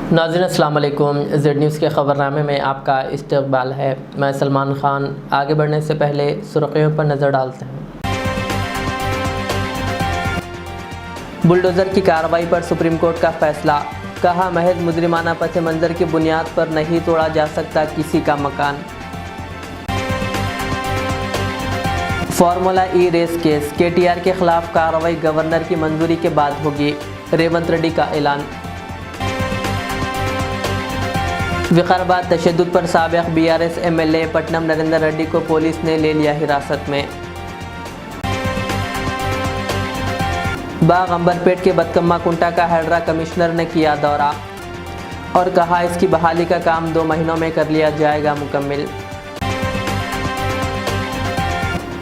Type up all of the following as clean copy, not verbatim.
नाज़रीन अस्सलाम वालेकुम। ज़ेड न्यूज़ के ख़बरनामे में आपका इस्तकबाल है। मैं सलमान ख़ान। आगे बढ़ने से पहले सुर्खियों पर नज़र डालते हैं। बुलडोज़र की कार्रवाई पर सुप्रीम कोर्ट का फैसला। कहा, महज मुजरिमाना पस मंज़र की बुनियाद पर नहीं तोड़ा जा सकता किसी का मकान। फार्मूला ई रेस केस, KTR के खिलाफ कार्रवाई गवर्नर की मंजूरी के बाद होगी। रेवंत रेड्डी का ऐलान। विकाराबाद तशद्दुद पर साबिक़ BRS MLA पट्टनम नरेंद्र रेड्डी को पुलिस ने ले लिया हिरासत में। बाग अंबरपेट के बदकम्मा कुंटा का हेडरा कमिश्नर ने किया दौरा और कहा, इसकी बहाली का काम 2 महीनों में कर लिया जाएगा मुकम्मिल।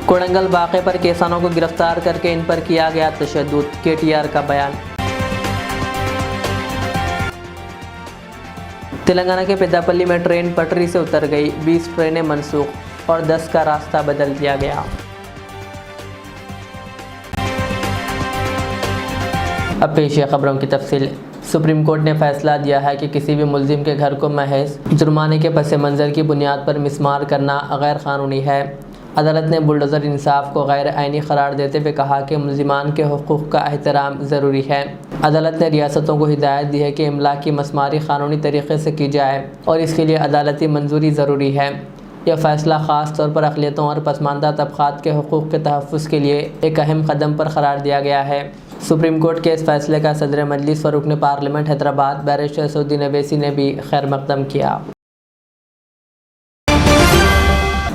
कोड़ंगल वाक़े पर किसानों को गिरफ्तार करके इन पर किया गया तशद्दुद। KTR का बयान। तेलंगाना के पेद्दापल्ली में ट्रेन पटरी से उतर गई, 20 ट्रेनें मनसूख और 10 का रास्ता बदल दिया गया। अब पेश है खबरों की तफसील। सुप्रीम कोर्ट ने फैसला दिया है कि किसी भी मुल्जिम के घर को महज जुर्माने के पस मंज़र की बुनियाद पर मिसमार करना गैर कानूनी है। अदालत ने बुलडोज़र इंसाफ को गैर आइनी करार देते हुए कहा कि मुल्जिमान के हुकूक़ का एहतराम ज़रूरी है। अदालत ने रियासतों को हिदायत दी है कि इमला की मसमारी क़ानूनी तरीक़े से की जाए और इसके लिए अदालती मंजूरी ज़रूरी है। यह फ़ैसला ख़ास तौर पर अक़लियतों और पसमानदा तबक़ात के हुकूक़ के तहफ़्फ़ुज़ के लिए एक अहम कदम पर करार दिया गया है। सुप्रीम कोर्ट के इस फैसले का सदर मजलिस व रुकन पार्लियामेंट हैदराबाद बैरिस्टर असदुद्दीन अवैसी ने भी खैर मक़दम किया।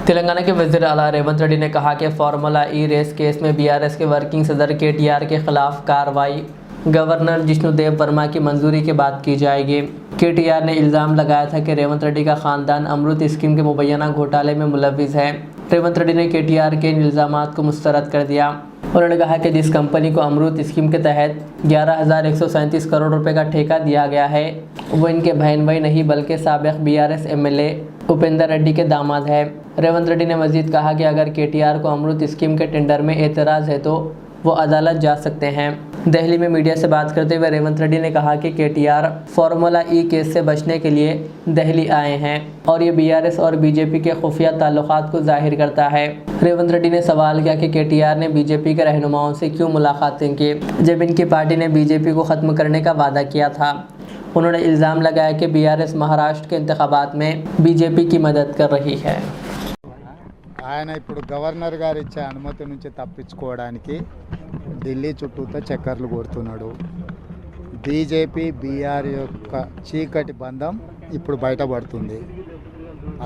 तेलंगाना के वज़ीर आला रेवंत रेड्डी ने कहा कि फार्मूला ई रेस केस में BRS के वर्किंग सदर KTR के खिलाफ कार्रवाई गवर्नर जिष्णुदेव वर्मा की मंजूरी के बाद की जाएगी। KTR ने इल्ज़ाम लगाया था कि रेवंत रेड्डी का ख़ानदान अमृत स्कीम के मुबैना घोटाले में मुलव्विस है। रेवंत रेड्डी ने KTR के इन इल्ज़ामात को मुस्तरद कर दिया। उन्होंने कहा कि जिस कंपनी को अमृत स्कीम के तहत 11,137 करोड़ रुपए का ठेका दिया गया है, वो इनके बहन भाई नहीं बल्कि साबिक़ BRS MLA उपेंद्र रेड्डी के दामाद है। रेवंत रेड्डी ने मज़ीद कहा कि अगर KTR को अमृत स्कीम के टेंडर में एतराज़ है तो वो अदालत जा सकते हैं। दिल्ली में मीडिया से बात करते हुए रेवंत रेड्डी ने कहा कि KTR फार्मूला ई केस से बचने के लिए दिल्ली आए हैं और ये BRS और BJP के खुफिया ताल्लुकात को जाहिर करता है। रेवंत रेड्डी ने सवाल किया कि KTR ने BJP के रहनुमाओं से क्यों मुलाकातें की जब इनकी पार्टी ने BJP को ख़त्म करने का वादा किया था। उन्होंने इल्ज़ाम लगाया कि BRS महाराष्ट्र के इंतखाबात में BJP की मदद कर रही है। ఆయన ఇప్పుడు గవర్నర్ గారు ఇచ్చే అనుమతి నుంచి తప్పించుకోవడానికి ఢిల్లీ చుట్టూతో చక్కర్లు కొడుతున్నాడు. బీజేపీ BR యొక్క చీకటి బంధం ఇప్పుడు బయటపడుతుంది.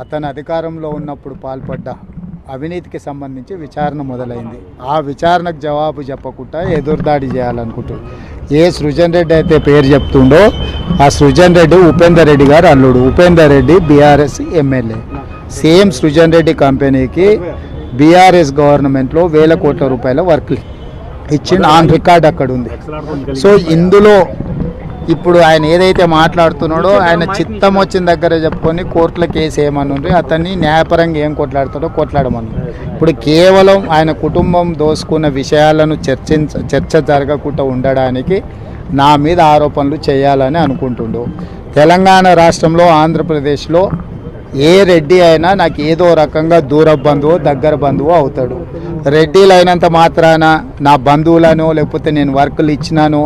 అతను అధికారంలో ఉన్నప్పుడు పాల్పడ్డ అవినీతికి సంబంధించి విచారణ మొదలైంది. ఆ విచారణకు జవాబు చెప్పకుండా ఎదురుదాడి చేయాలనుకుంటున్నాడు. ఏ సృజన్ రెడ్డి అయితే పేరు చెప్తుండో ఆ సృజన్ రెడ్డి ఉపేందర్ రెడ్డి గారు అల్లుడు. Upender Reddy BRS MLA. Same Srujan Reddy కంపెనీకి BRS గవర్నమెంట్లో 1,000 కోట్ల రూపాయల వర్క్ ఇచ్చిన ఆన్ రికార్డ్ అక్కడ ఉంది. సో ఇందులో ఇప్పుడు ఆయన ఏదైతే మాట్లాడుతున్నాడో ఆయన చిత్తం వచ్చిన దగ్గర చెప్పుకొని కోర్టుల కేసు ఏమనుంది, అతన్ని న్యాయపరంగా ఏం కొట్లాడుతాడో కొట్లాడమని. ఇప్పుడు కేవలం ఆయన కుటుంబం దోసుకున్న విషయాలను చర్చ జరగకుండా ఉండడానికి నా మీద ఆరోపణలు చేయాలని అనుకుంటుండు. తెలంగాణ రాష్ట్రంలో ఆంధ్రప్రదేశ్లో ఏ రెడ్డి అయినా నాకు ఏదో రకంగా దూర బంధువు దగ్గర బంధువు అవుతాడు. రెడ్డిలు అయినంత మాత్రాన నా బంధువులను లేకపోతే నేను వర్కులు ఇచ్చినాను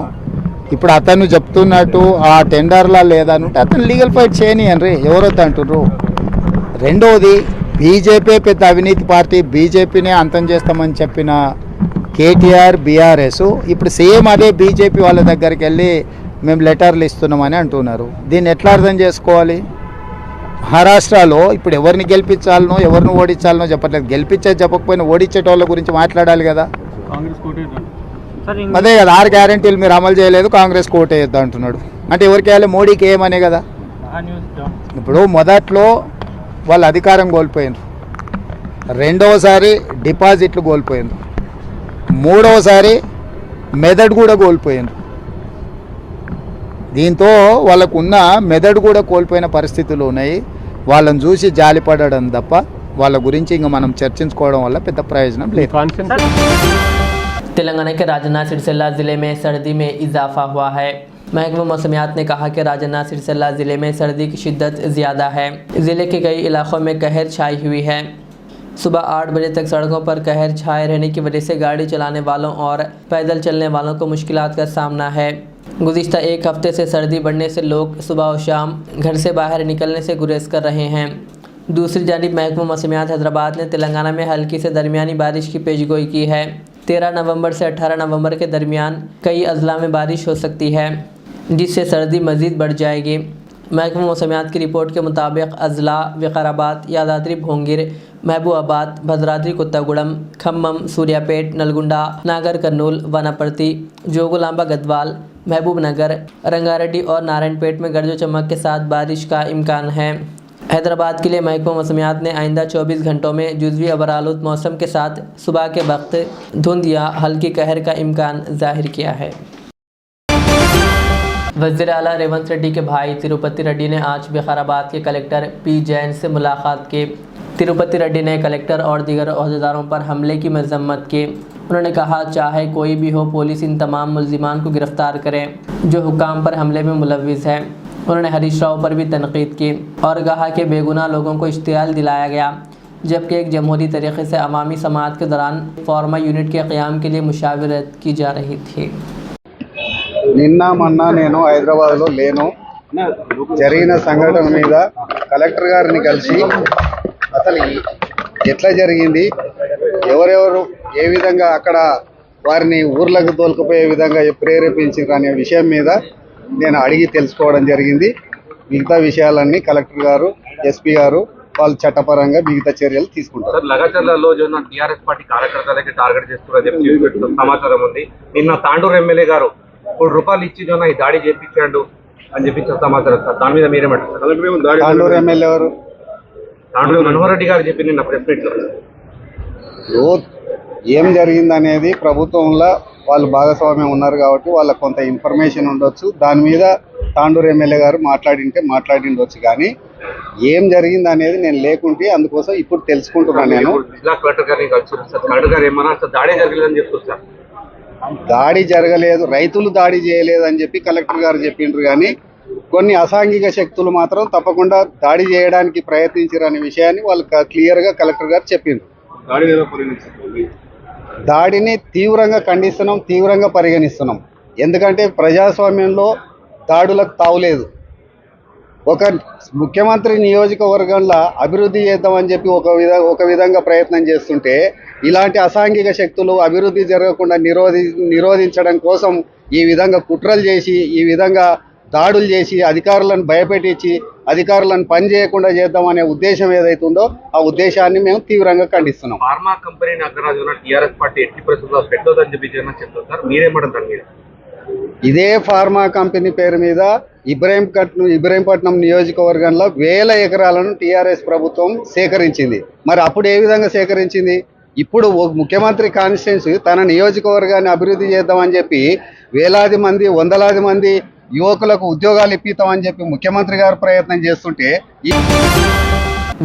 ఇప్పుడు అతను చెప్తున్నట్టు ఆ టెండర్లా లేదనుంటే అతను లీగల్ ఫైట్ చేయనియండి, ఎవరొద్దు అంటుర్రు. రెండోది BJP పెద్ద అవినీతి పార్టీ, BJPనే అంతం చేస్తామని చెప్పిన KTR BRS ఇప్పుడు సేమ్ అదే BJP వాళ్ళ దగ్గరికి వెళ్ళి మేము లెటర్లు ఇస్తున్నామని అంటున్నారు. దీన్ని ఎట్లా అర్థం చేసుకోవాలి? మహారాష్ట్రలో ఇప్పుడు ఎవరిని గెలిపించాలనో ఎవరిని ఓడించాలనో చెప్పట్లేదు. గెలిపించేది చెప్పకపోయినా ఓడించేటోళ్ళ గురించి మాట్లాడాలి కదా. అదే కదా, 6 గ్యారెంటీలు మీరు అమలు చేయలేదు, కాంగ్రెస్ కోటేయొద్దు అంటున్నాడు. అంటే ఎవరికి వేయాలి? మోడీకి ఏమనే కదా. ఇప్పుడు మొదట్లో వాళ్ళు అధికారం కోల్పోయినారు, రెండవసారి డిపాజిట్లు కోల్పోయినారు, మూడవసారి మెదడు కూడా కోల్పోయినారు. దీంతో వాళ్ళకు ఉన్న మెదడు కూడా కోల్పోయిన పరిస్థితులు ఉన్నాయి. వాళ్ళని చూసి జాలిపడడం తప్ప వాళ్ళ గురించి ఇంకా మనం చర్చించుకోవడం వల్ల పెద్ద ప్రయోజనం లేదు. तेलंगाना के राजन्ना सिरसिल्ला ज़िले में सर्दी में इजाफा हुआ है। महकमा मौसमियात ने कहा कि राजन्ना सिरसिल्ला ज़िले में सर्दी की शिद्दत ज़्यादा है। ज़िले के कई इलाकों में कहर छाई हुई है। सुबह 8 बजे तक सड़कों पर कहर छाए रहने की वजह से गाड़ी चलाने वालों और पैदल चलने वालों को मुश्किलात का सामना है। गुज़िश्ता एक हफ्ते से सर्दी बढ़ने से लोग सुबह और शाम घर से बाहर निकलने से गुरेज कर रहे हैं। दूसरी जानिब महकमा मौसमियात हैदराबाद ने तेलंगाना में हल्की से दरमियानी बारिश की पेशगोई की है। 13 नवंबर से 18 नवंबर के दरमियान कई अजला में बारिश हो सकती है, जिससे सर्दी मज़ीद बढ़ जाएगी। महकमा मौसमियात की रिपोर्ट के मुताबिक अजला विकाराबाद, यादाद्री भोंगिर, महबूबाबाद, भद्राद्री कोत्तागुड़म, खम्मम, सूर्यापेट, नलगुंडा, नागर कर्नूल, वनापर्ती, जोगुलांबा गदवाल, महबूब नगर, रंगारेड्डी और नारायणपेट में गर्जो चमक के साथ बारिश का इम्कान है। हैदराबाद के लिए महकमा मौसमियात ने आइंदा 24 घंटों में जुज़वी अबरालूद मौसम के साथ सुबह के वक्त धुंध या हल्की कहर का इम्कान जाहिर किया है। वज़ीर आला रेवंत रेड्डी के भाई तिरुपति रेड्डी ने आज विकाराबाद के कलेक्टर पी जैन से मुलाकात की। तिरुपति रेड्डी ने कलेक्टर और दीगर अहदेदारों पर हमले की मजम्मत की। उन्होंने कहा, चाहे कोई भी हो, पुलिस इन तमाम मुल्ज़िमान को गिरफ़्तार करे जो हुक्काम पर हमले में मुलव्विस है। उन्होंने हरीश राव पर भी तनकीद की और कहा कि बेगुनाह लोगों को इश्तियाल दिलाया गया, जबकि एक जमहूरी तरीक़े से अवामी समाअत के दौरान फार्मा यूनिट के क़याम के लिए मुशावरत की जा रही थी। నిన్న మొన్న నేను హైదరాబాద్లో లేను. జరిగిన సంఘటన మీద కలెక్టర్ గారిని కలిసి అసలు ఎట్లా జరిగింది, ఎవరెవరు ఏ విధంగా అక్కడ వారిని ఊర్లకు తోలుకుపోయే విధంగా ప్రేరేపించారు అనే విషయం మీద నేను అడిగి తెలుసుకోవడం జరిగింది. మిగతా విషయాలన్నీ కలెక్టర్ గారు, ఎస్పీ గారు వాళ్ళు చట్టపరంగా మిగతా చర్యలు తీసుకుంటారు. లగచర్లలో టీఆర్ఎస్ పార్టీ కార్యకర్తలకి టార్గెట్ చేస్తున్నారని చెప్పి సమాచారం ఉంది. నిన్న తాండూరు ఎమ్మెల్యే గారు ₹1 ఇచ్చి ఈ దాడి చేయించాడు అని చెప్పి సమాచారం సార్. దాని మీద మీరేమంటారు? తాండూరు ఎమ్మెల్యే ఎవరు? తాండూరు మనోహర్ రెడ్డి గారు చెప్పి నిన్న ప్రెస్ మీట్ లో ఏం జరిగిందనేది ప్రభుత్వంలో వాళ్ళు భాగస్వామ్యం ఉన్నారు కాబట్టి వాళ్ళకు కొంత ఇన్ఫర్మేషన్ ఉండొచ్చు. దాని మీద తాండూరు ఎమ్మెల్యే గారు మాట్లాడిండొచ్చు, కానీ ఏం జరిగింది అనేది నేను లేకుంటే అందుకోసం ఇప్పుడు తెలుసుకుంటున్నాను. నేను జిల్లా కలెక్టర్ గారిని కలిసి సార్, కలెక్టర్ గారు ఏమన్నా దాడి జరగలేదని చెప్తారు సార్. దాడి జరగలేదు, రైతులు దాడి చేయలేదు అని చెప్పి కలెక్టర్ గారు చెప్పిండ్రు, కానీ కొన్ని అసాంఘిక శక్తులు మాత్రం తప్పకుండా దాడి చేయడానికి ప్రయత్నించారనే విషయాన్ని వాళ్ళు క్లియర్గా కలెక్టర్ గారు చెప్పిండ్రు. దాడిని తీవ్రంగా ఖండిస్తున్నాం, తీవ్రంగా పరిగణిస్తున్నాం. ఎందుకంటే ప్రజాస్వామ్యంలో దాడులకు తావులేదు. ఒక ముఖ్యమంత్రి నియోజకవర్గంలో అభివృద్ధి చేద్దామని చెప్పి ఒక విధంగా ప్రయత్నం చేస్తుంటే ఇలాంటి అసాంఘిక శక్తులు అభివృద్ధి జరగకుండా నిరోధించడం కోసం ఈ విధంగా కుట్రలు చేసి, ఈ విధంగా దాడులు చేసి, అధికారులను భయపెట్టించి అధికారులను పని చేయకుండా చేద్దామనే ఉద్దేశం ఏదైతుందో ఆ ఉద్దేశాన్ని మేము తీవ్రంగా ఖండిస్తున్నాం. ఫార్మా కంపెనీ అగ్రరాజున టీఆర్ఎస్ పార్టీ ఎట్టి పరిస్థితుల్లో పెట్టొద్దని చెప్పి చెప్తారు సార్. మీరేమంటారు? మీరు ఇదే ఫార్మా కంపెనీ పేరు మీద ఇబ్రహీంపట్నం నియోజకవర్గంలో 1000 ఎకరాలను టీఆర్ఎస్ ప్రభుత్వం సేకరించింది. మరి అప్పుడు ఏ విధంగా సేకరించింది? ఇప్పుడు ముఖ్యమంత్రి కాన్స్టిట్యున్సీ తన నియోజకవర్గాన్ని అభివృద్ధి చేద్దామని చెప్పి వేలాది మంది, వందలాది మంది యువకులకు ఉద్యోగాలు ఇప్పిస్తామని చెప్పి ముఖ్యమంత్రి గారు ప్రయత్నం చేస్తుంటే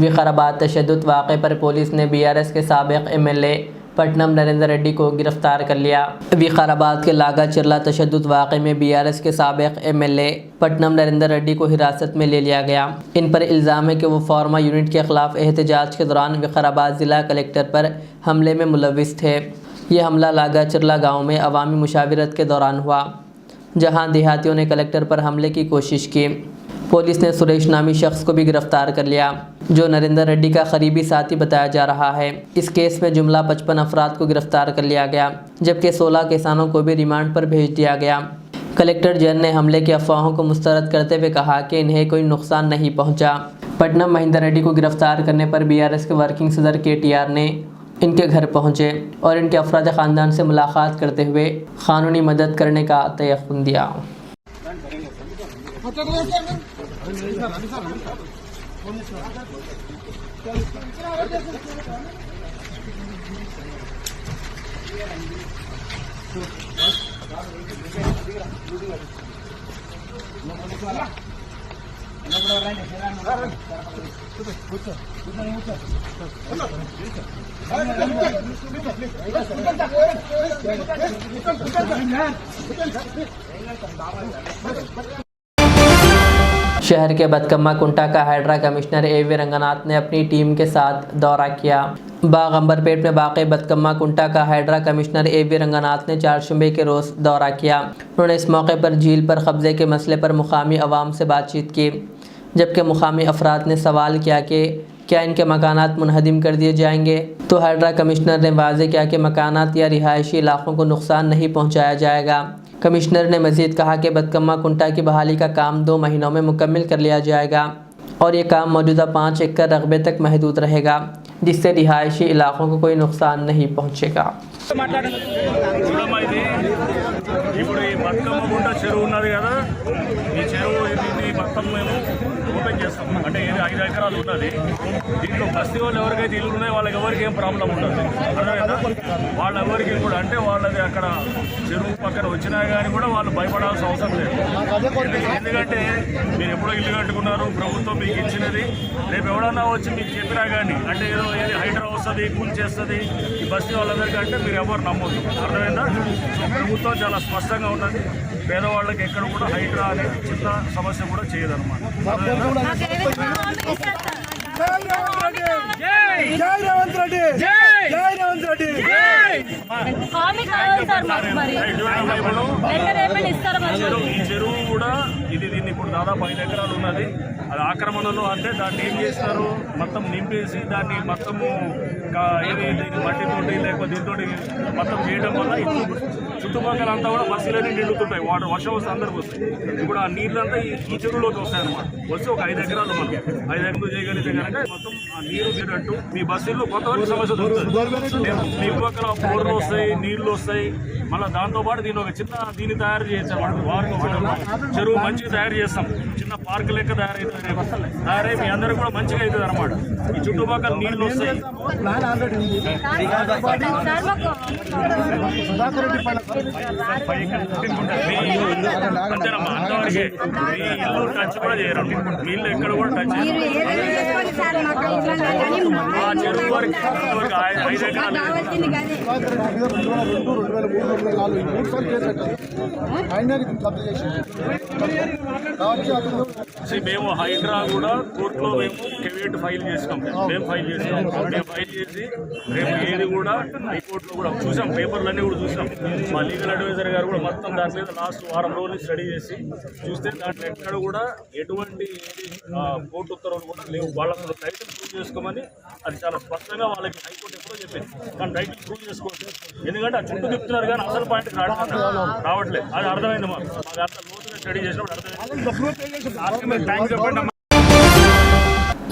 विकाराबाद तशद्दुद वाक़े पर पुलिस ने BRS के साबिक़ MLA पटनम नरेंद्र रेड्डी को गिरफ्तार कर लिया। विकाराबाद के लागा चिरला तशद्दुद वाक़े में BRS के साबिक़ MLA पटनम नरेंद्र रेड्डी को हिरासत में ले लिया गया। इन पर इल्ज़ाम है कि वो फार्मा यूनिट के ख़िलाफ़ एहतजाज के दौरान विकाराबाद ज़िला कलेक्टर पर हमले में मुलव्विस थे। ये हमला लागा चिरला गाँव में अवामी मुशावरत के दौरान हुआ, जहाँ देहातियों ने कलेक्टर पर हमले की कोशिश की। पुलिस ने सुरेश नामी शख्स को भी गिरफ्तार कर लिया, जो नरेंद्र रेड्डी का करीबी साथी बताया जा रहा है। इस केस में जुमला 55 अफराद को गिरफ्तार कर लिया गया, जबकि 16 किसानों को भी रिमांड पर भेज दिया गया। कलेक्टर जैन ने हमले की अफवाहों को मुस्तरद करते हुए कहा कि इन्हें कोई नुकसान नहीं पहुंचा। पटनम महेंद्र रेड्डी को गिरफ्तार करने पर BRS के वर्किंग सदर KTR ने इनके घर पहुंचे और इनके अफराद ख़ानदान से मुलाकात करते हुए क़ानूनी मदद करने का तयक़ुन दिया। शहर के बदकम्मा कुंटा का हाइड्रा कमिश्नर एवी रंगनाथ ने अपनी टीम के साथ दौरा किया। बाग अंबरपेट में वाक़ई बदकम्मा कुंटा का हाइड्रा कमिश्नर एवी रंगनाथ ने चारशंबे के रोज़ दौरा किया। उन्होंने इस मौके पर झील पर कब्जे के मसले पर मुकामी अवाम से बातचीत की, जबकि मुकामी अफराद ने सवाल किया कि क्या इनके मकानात मुनहदिम कर दिए जाएंगे, तो हाइड्रा कमिश्नर ने वाज़े किया कि मकानात या रिहायशी इलाकों को नुकसान नहीं पहुँचाया जाएगा। कमिश्नर ने मज़ीद कहा कि बदकम्मा कुंटा की बहाली का काम 2 महीनों में मुकम्मल कर लिया जाएगा और ये काम मौजूदा 5 एकड़ रकबे तक महदूद रहेगा, जिससे रिहायशी इलाकों को कोई नुकसान नहीं पहुँचेगा। ఇప్పుడు ఈ బతుకమ్మ గుంట చెరువు ఉన్నది కదా, ఈ చెరువు దీన్ని మొత్తం మేము ఓపెన్ చేస్తాం. అంటే ఇది 5 ఎకరాలు ఉన్నది. దీంట్లో బస్తీ వాళ్ళు ఎవరికైతే ఇల్లు ఉన్నాయో వాళ్ళకి ఎవరికి ఏం ప్రాబ్లం ఉండదు. అర్థమైందా? వాళ్ళ ఎవరికి కూడా అంటే వాళ్ళది అక్కడ చెరువు పక్కన వచ్చినా కానీ కూడా వాళ్ళు భయపడాల్సిన అవసరం లేదు. ఎందుకంటే మీరు ఎప్పుడో ఇల్లు కట్టుకున్నారు, ప్రభుత్వం మీకు ఇచ్చినది. రేపు ఎవడన్నా వచ్చి మీకు చెప్పినా కానీ అంటే ఏది హైడ్రా వస్తుంది, కూల్ చేస్తుంది ఈ బస్తీ వాళ్ళందరికీ అంటే మీరు ఎవరు నమ్మొద్దు. అర్థమైందా? సో ప్రభుత్వం చాలా స్పష్టంగా ఉన్నది. పేదవాళ్ళకి ఎక్కడ కూడా హైడ్రా అనే చిన్న సమస్య కూడా చేయదన్నమాట. ఈ చెరువు కూడా దీన్ని ఇప్పుడు దాదాపు 5 ఎకరాలు ఉన్నది. అది ఆక్రమణలో అంటే దాన్ని ఏం చేస్తారు, మొత్తం నింపేసి దాన్ని మొత్తము మట్టితోటి లేకపోతే దీంతో మొత్తం చేయడం వల్ల ఇప్పుడు చుట్టుపక్కల అంతా కూడా బస్సులన్నీ నిండుతుంటాయి. వర్షం వస్తే అందరికి వస్తాయి. ఇప్పుడు ఆ నీళ్ళంతా ఈ చెరువులోకి వస్తాయి అన్నమాట. వస్తే ఒక 5 ఎకరాలు మనం 5 ఎకరాలు చేయగలిగితే కనుక మొత్తం ఆ నీరు తీరట్టు మీ బస్సుల్లో కొంతవరకు సమస్య దొరుకుతుంది. మీ పక్కన బోర్లు వస్తాయి, నీళ్లు వస్తాయి. మళ్ళీ దాంతోపాటు దీన్ని తయారు చేయొచ్చు అన్నమాట. వారికి చెరువు మంచిగా తయారు చేస్తాం, చిన్న పార్క్ లెక్క తయారై మీ అందరికి కూడా మంచిగా అవుతుంది అనమాట. ఈ చుట్టుపక్కల నీళ్లు వస్తాయి. అంతేనమ్మా, అంతవరకే. మీ ఇల్లు టచ్ కూడా చేయరు, నీళ్ళు ఎక్కడ కూడా టచ్ చేయరు. ఆ చెరువు వరకు 5 ఎకరాలు మేము హైడ్రా కూడా కోర్టులో మేము కెవియట్ ఫైల్ చేసినాం. మేము ఫైల్ చేసి రేపు ఏది కూడా హైకోర్టులో కూడా చూసాం, పేపర్లన్నీ కూడా చూసాం. మా లీగల్ అడ్వైజర్ గారు కూడా మొత్తం దాని మీద లాస్ట్ వారం రోజులు స్టడీ చేసి చూస్తే దాంట్లో ఎక్కడ కూడా ఎటువంటి కోర్టు ఉత్తర్వులు కూడా లేవు. వాళ్ళకు టైటిల్ ప్రూవ్ చేసుకోమని అది చాలా స్పష్టంగా వాళ్ళకి హైకోర్టు ఎప్పుడో చెప్పింది. కానీ టైటిల్ ప్రూవ్ చేసుకోవచ్చు, ఎందుకంటే ఆ చుట్టూ తిప్పుతున్నారు కానీ అసలు పాయింట్ రావట్లేదు. అది అర్థమైంది మాకు అంత లోతుగా స్టడీ చేసినప్పుడు అర్థమైంది.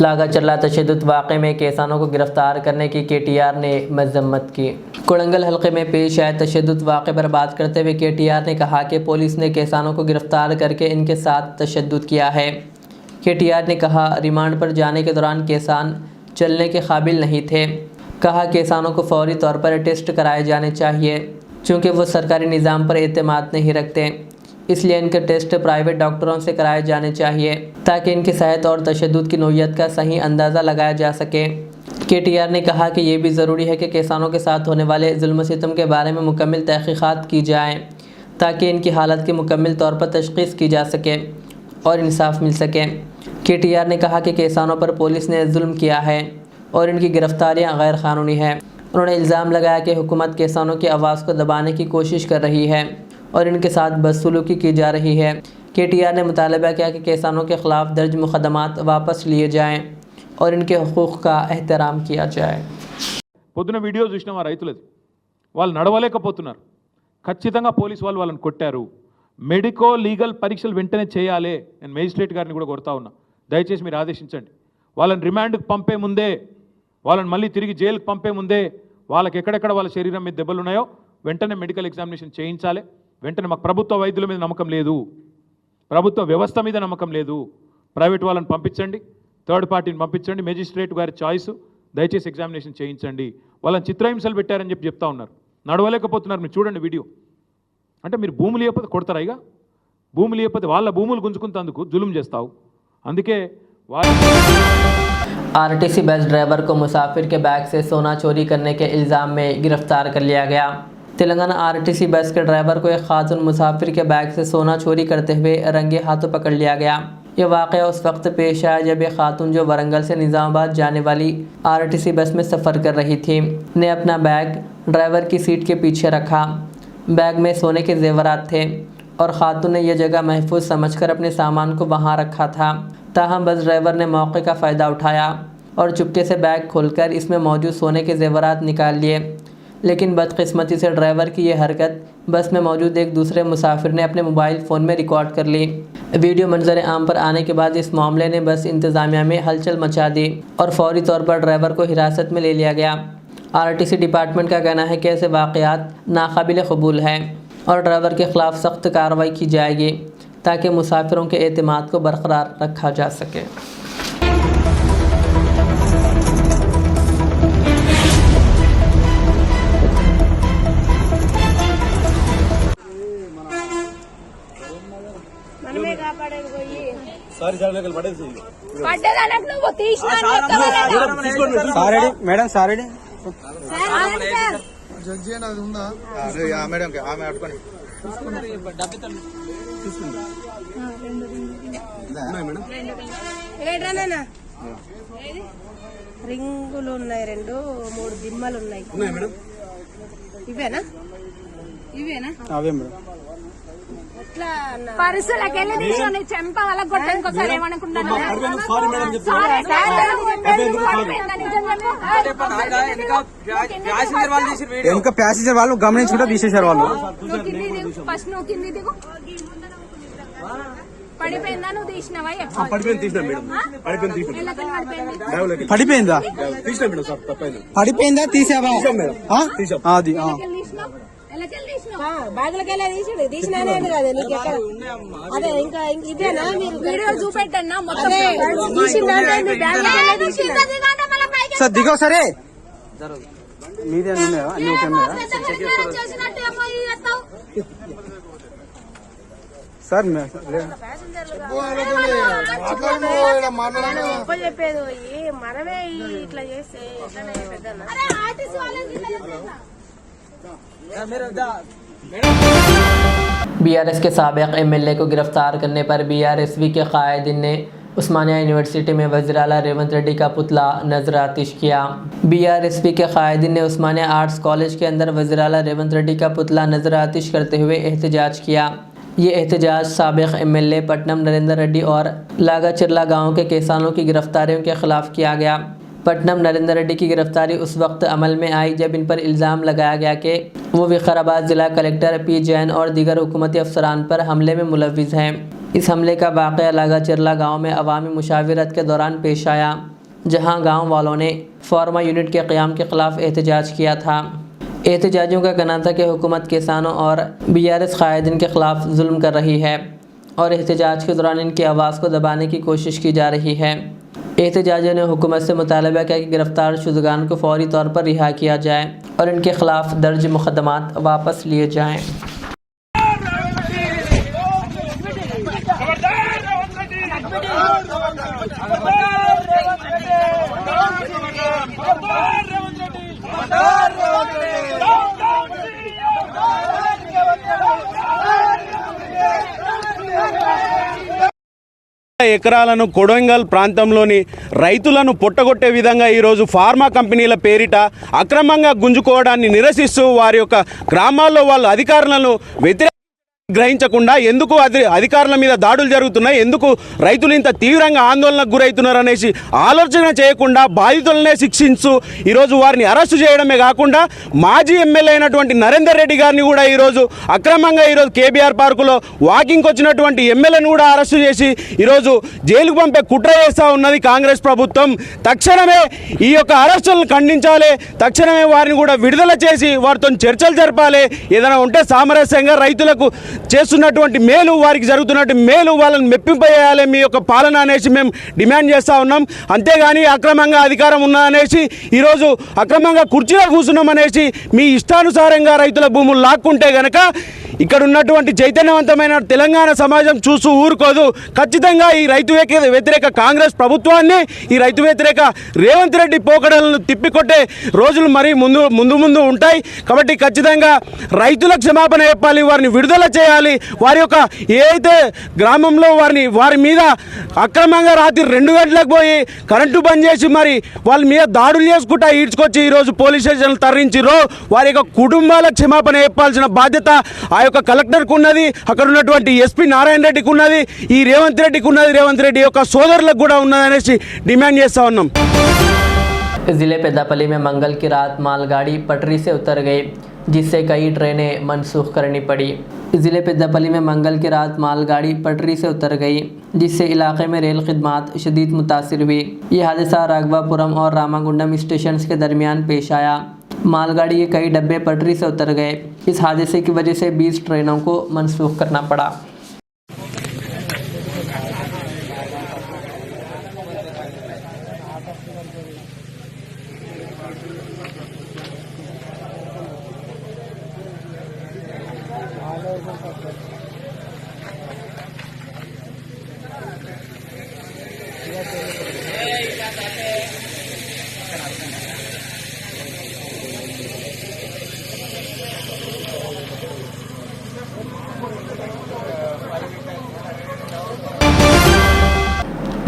लागा चला तशद्दुद वाक़े में किसानों को गिरफ्तार करने की KTR ने मजम्मत की। कोड़ंगल हल्के में पेश आए तशद्दुद वाक़े पर बात करते हुए KTR ने कहा कि पुलिस ने किसानों को गिरफ्तार करके इनके साथ तशद्दुद किया है। KTR ने कहा रिमांड पर जाने के दौरान किसान चलने के काबिल नहीं थे। कहा किसानों को फौरी तौर पर टेस्ट कराए जाने चाहिए, चूँकि वो सरकारी निज़ाम पर एतमाद नहीं रखते, इसलिए इनके टेस्ट प्राइवेट डॉक्टरों से कराए जाने चाहिए ताकि इनकी सेहत और तशद्दुद की नौइयत का सही अंदाज़ा लगाया जा सके। KTR ने कहा कि ये भी ज़रूरी है कि किसानों के साथ होने वाले जुल्म सितम के बारे में मुकम्मल तहक़ीक़ात की जाएँ ताकि इनकी हालत की मुकम्मल तौर पर तशख़ीस की जा सके और इंसाफ मिल सके। KTR ने कहा कि किसानों पर पुलिस ने जुल्म किया है और इनकी गिरफ्तारियाँ गैर क़ानूनी हैं। उन्होंने इल्ज़ाम लगाया कि हुकूमत किसानों की आवाज़ को दबाने की कोशिश कर रही है और इनके साथ बदसलूकी की जा रही है। KTR ने मुतालबा किया कि किसानों के ख़िलाफ़ दर्ज मुक़दमात वापस लिए जाएँ और इनके हकूक़ का एहतराम किया जाए। పొద్దున వీడియో చూసిన మా రైతులది, వాళ్ళు నడవలేకపోతున్నారు. ఖచ్చితంగా పోలీసు వాళ్ళు వాళ్ళని కొట్టారు. మెడికో లీగల్ పరీక్షలు వెంటనే చేయాలి. నేను మేజిస్ట్రేట్ గారిని కూడా కొడతా ఉన్నా, దయచేసి మీరు ఆదేశించండి. వాళ్ళని రిమాండ్కి పంపే ముందే, వాళ్ళని మళ్ళీ తిరిగి జైలుకి పంపే ముందే వాళ్ళకి ఎక్కడెక్కడ వాళ్ళ శరీరం మీద దెబ్బలు ఉన్నాయో వెంటనే మెడికల్ ఎగ్జామినేషన్ చేయించాలి. వెంటనే మాకు ప్రభుత్వ వైద్యుల మీద నమ్మకం లేదు, ప్రభుత్వ వ్యవస్థ మీద నమ్మకం లేదు. ప్రైవేట్ వాళ్ళని పంపించండి, థర్డ్ పార్టీని పంపించండి, మేజిస్ట్రేట్ గారి చాయిస్. దయచేసి ఎగ్జామినేషన్ చేయించండి. వాళ్ళని చిత్రహింసలు పెట్టారని చెప్తా ఉన్నారు, నడవలేకపోతున్నారు. మీరు చూడండి వీడియో. అంటే మీరు భూములు లేకపోతే కొడతారా? ఇక భూములు లేకపోతే వాళ్ళ భూములు గుంజుకుంటేందుకు జులుం చేస్తావు. అందుకే RTC बस ड्राइवर को मुसाफिर के बैग से सोना चोरी करने के इल्ज़ाम में गिरफ्तार कर लिया गया। तेलंगाना आरटीसी बस के ड्राइवर को एक खातून मुसाफिर के बैग से सोना चोरी करते हुए रंगे हाथों पकड़ लिया गया। यह वाक़या उस वक्त पेश आया जब एक खातून जो वारंगल से निज़ामाबाद जाने वाली आरटीसी बस में सफ़र कर रही थी ने अपना बैग ड्राइवर की सीट के पीछे रखा। बैग में सोने के जेवरात थे और खातून ने यह जगह महफूज समझकर अपने सामान को वहाँ रखा था। ताहम बस ड्राइवर ने मौके का फ़ायदा उठाया और चुपके से बैग खोलकर इसमें मौजूद सोने के जेवरात निकाल लिए। लेकिन बदकिस्मती से ड्राइवर की यह हरकत बस में मौजूद एक दूसरे मुसाफिर ने अपने मोबाइल फ़ोन में रिकॉर्ड कर ली। वीडियो मंजर आम पर आने के बाद इस मामले ने बस इंतज़ामिया में हलचल मचा दी और फौरी तौर पर ड्राइवर को हिरासत में ले लिया गया। आरटीसी डिपार्टमेंट का कहना है कि ऐसे वाक़यात नाकाबिल कबूल हैं और ड्राइवर के ख़िलाफ़ सख्त कार्रवाई की जाएगी ताकि मुसाफिरों के एतमाद को बरकरार रखा जा सके। మేడం సారీ జడ్జి అని అది ఉందా మేడం ఆమె అట్టుకొని రింగులు ఉన్నాయి, 2-3 దిమ్మలు ఉన్నాయి. ఇవేనా అవే మేడం పరిస్థితులకు వెళ్ళి తీసుకొని చెంప వాళ్ళ కొట్ట ఇంకోసారి ఏమనుకుంటాను. ఇంకా ప్యాసింజర్ వాళ్ళు గమనించుకుంటే తీసేశారు వాళ్ళు. ఫస్ట్ నువ్వు కింది దిగు. పడిపోయిందా? నువ్వు తీసినావా? పడిపోయిందా? పడిపోయిందా? తీసావా? అది బ్యాగులకెళ్ళి తీసినానే కదా నీకు ఎక్కడ? అదే ఇంకా ఇదేనా మీరు వీడియో చూపెట్టన్నా మొత్తం సార్ దిగో సరే మీదే సార్ చెప్పేది మనమే ఇట్లా చేస్తే बीआरएस के साबिक़ एमएलए को गिरफ्तार करने पर बीआरएसवी के कायदीन ने उस्मानिया यूनिवर्सिटी में वज़ीर आला रेवंत रेड्डी का पुतला नजर आतिश किया। बीआरएसवी के कायदीन ने उस्मानिया आर्ट्स कॉलेज के अंदर वज़ीर आला रेवंत रेड्डी का पुतला नजर आतिश करते हुए एहतजाज किया। ये एहतजाज साबिक़ एमएलए पट्टनम नरेंद्र रेड्डी और लागाचिरला गाँव के किसानों की गिरफ्तारियों के ख़िलाफ़ किया गया। पट्टनम नरेंद्र रेड्डी की गिरफ्तारी उस वक्त अमल में आई जब इन पर इल्ज़ाम लगाया गया कि वो विकाराबाद ज़िला कलेक्टर पी जैन और दीगर हुकूमती अफसरान पर हमले में मुलव्विज़ हैं। इस हमले का वाक़या लागाचिरला गाँव में अवामी मुशावरत के दौरान पेश आया, जहाँ गाँव वालों ने फार्मा यूनिट के क़याम के ख़िलाफ़ एहतजाज किया था। एहतजाजियों का कहना था कि हुकूमत किसानों और बीआरएस कायदीन के ख़िलाफ़ जुल्म कर रही है और एहतजाज के दौरान इनकी आवाज़ को दबाने की कोशिश की जा रही है। एहतजाजियों ने हुकूमत से मुतालबा किया कि गिरफ्तार शुदगान को फौरी तौर पर रिहा किया जाए और इनके ख़िलाफ़ दर्ज मुकदमात वापस लिए जाएँ। ఎకరాలను కొడంగల్ ప్రాంతంలోని రైతులను పొట్టగొట్టే విధంగా ఈరోజు ఫార్మా కంపెనీల పేరిట అక్రమంగా గుంజుకోవడాన్ని నిరసిస్తూ వారి యొక్క గ్రామాల్లో వాళ్ళు అధికారులను గ్రహించకుండా ఎందుకు అధికారుల మీద దాడులు జరుగుతున్నాయి, ఎందుకు రైతులు ఇంత తీవ్రంగా ఆందోళనకు గురవుతున్నారు అనేసి ఆలోచన చేయకుండా బాధితులనే శిక్షించు ఈరోజు వారిని అరెస్టు చేయడమే కాకుండా మాజీ ఎమ్మెల్యే అయినటువంటి నరేందర్ రెడ్డి గారిని కూడా ఈరోజు అక్రమంగా ఈరోజు కేబీఆర్ పార్కులో వాకింగ్కి వచ్చినటువంటి ఎమ్మెల్యేను కూడా అరెస్టు చేసి ఈరోజు జైలుకు పంపే కుట్ర చేస్తూ ఉన్నది కాంగ్రెస్ ప్రభుత్వం. తక్షణమే ఈ యొక్క అరెస్టులను ఖండించాలి, తక్షణమే వారిని కూడా విడుదల చేసి వారితో చర్చలు జరపాలి, ఏదైనా ఉంటే సామరస్యంగా రైతులకు చేస్తున్నటువంటి మేలు, వారికి జరుగుతున్నటువంటి మేలు వాళ్ళని మెప్పింపజేయాలి మీ యొక్క పాలన అనేసి మేము డిమాండ్ చేస్తూ ఉన్నాం. అంతేగాని అక్రమంగా అధికారం ఉన్నదనేసి ఈరోజు అక్రమంగా కుర్చీలో కూర్చున్నాం అనేసి మీ ఇష్టానుసారంగా రైతుల భూములు లాక్కుంటే గనక ఇక్కడ ఉన్నటువంటి చైతన్యవంతమైన తెలంగాణ సమాజం చూస్తూ ఊరుకోదు. ఖచ్చితంగా ఈ రైతు వ్యతిరేక కాంగ్రెస్ ప్రభుత్వాన్ని, ఈ రైతు వ్యతిరేక రేవంత్ రెడ్డి పోకడలను తిప్పికొట్టే రోజులు మరీ ముందు ఉంటాయి. కాబట్టి ఖచ్చితంగా రైతులకు క్షమాపణ చెప్పాలి, వారిని విడుదల చేయాలి. వారి యొక్క ఏదైతే గ్రామంలో వారి మీద అక్రమంగా రాత్రి 2 గంటలకు పోయి కరెంటు బంద్ చేసి మరి వాళ్ళ మీద దాడులు చేసుకుంటా ఈడ్చుకొచ్చి ఈరోజు పోలీస్ స్టేషన్లు తరలించిరో వారి యొక్క కుటుంబాలకు క్షమాపణ చెప్పాల్సిన బాధ్యత ఆ యొక్క కలెక్టర్కు ఉన్నది, అక్కడ ఉన్నటువంటి ఎస్పీ నారాయణ రెడ్డికి ఉన్నది, ఈ రేవంత్ రెడ్డికి ఉన్నది, రేవంత్ రెడ్డి యొక్క సోదరులకు కూడా ఉన్నదనేసి డిమాండ్ చేస్తూ ఉన్నాం. जिले पेद्दापल्ली में मंगल की रात मालगाड़ी पटरी से उतर गई, जिससे कई ट्रेनें मनसूख करनी पड़ी। ज़िले पेद्दापल्ली में मंगल की रात मालगाड़ी पटरी से उतर गई, जिससे इलाके में रेल खिदमात शदीद मुतासिर हुई। ये हादसा राघवापुरम और रामागुंडम स्टेशन के दरमियान पेश आया। मालगाड़ी के कई डब्बे पटरी से उतर गए। इस हादसे की वजह से 20 ट्रेनों को मनसूख करना पड़ा।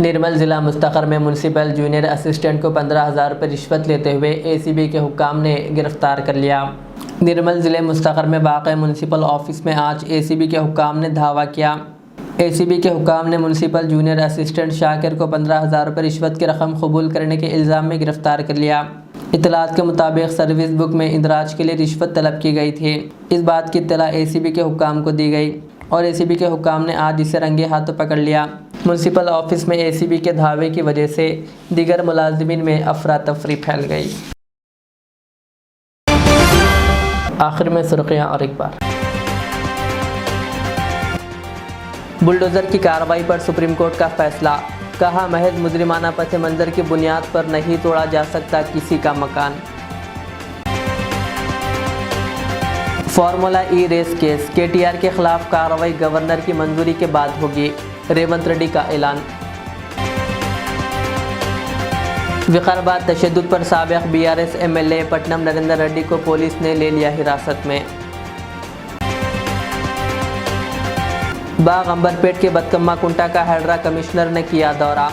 निर्मल ज़िला मुस्तकर में म्यूनसिपल जूनियर असिस्टेंट को 15,000 रुपये रिश्वत लेते हुए एसीबी के हुक्काम ने गिरफ्तार कर लिया। निर्मल ज़िले मुस्तकर में वाक़ म्यूनसिपल ऑफिस में आज एसीबी के हुक्काम ने धावा किया। एसीबी के हुक्काम ने म्यूनसिपल जूनियर असिस्टेंट शाकिर को 15,000 रुपये रिश्वत की रकम कबूल करने के इल्ज़ाम में गिरफ्तार कर लिया। इतलात के मुताबिक सर्विस बुक में इंदराज के लिए रिश्वत तलब की गई थी। इस बात की इत्तला एसीबी के हुक्काम को दी गई और एसीबी के हुक्काम ने आज इसे रंगे हाथों पकड़ लिया। म्यूनसिपल ऑफिस में एसीबी के धावे की वजह से दीगर मुलाजिमीन में अफरा तफरी फैल गई। आखिर में सुर्खियां और एक बार, बुलडोज़र की कार्रवाई पर सुप्रीम कोर्ट का फैसला, कहा महज मुजरिमाना पस मंज़र की बुनियाद पर नहीं तोड़ा जा सकता किसी का मकान। फार्मूला ई रेस केस, केटीआर के खिलाफ कार्रवाई गवर्नर की मंजूरी के बाद होगी, रेवंत रेड्डी का ऐलान। विकाराबाद तशद्दुद पर साबिक बीआरएस एमएलए पट्टनम नरेंद्र रेड्डी को पुलिस ने ले लिया हिरासत में। बाग अंबरपेट के बदकम्मा कुंटा का हेडरा कमिश्नर ने किया दौरा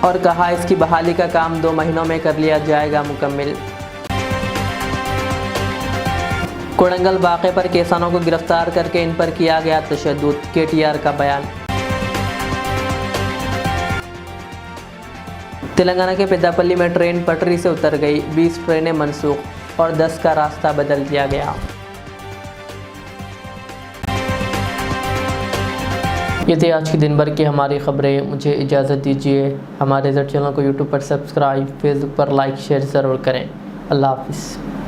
और कहा इसकी बहाली का काम 2 महीनों में कर लिया जाएगा मुकम्मिल। कोड़ंगल वाक़े पर किसानों को गिरफ्तार करके इन पर किया गया तशद्दुद, केटीआर का बयान। तेलंगाना के पेद्दापल्ली में ट्रेन पटरी से उतर गई, 20 ट्रेनें मनसूख और 10 का रास्ता बदल दिया गया। ये थी आज की दिन भर की हमारी खबरें। मुझे इजाज़त दीजिए। हमारे चैनल को यूट्यूब पर सब्सक्राइब, फेसबुक पर लाइक शेयर ज़रूर करें। अल्लाह हाफ़िज़।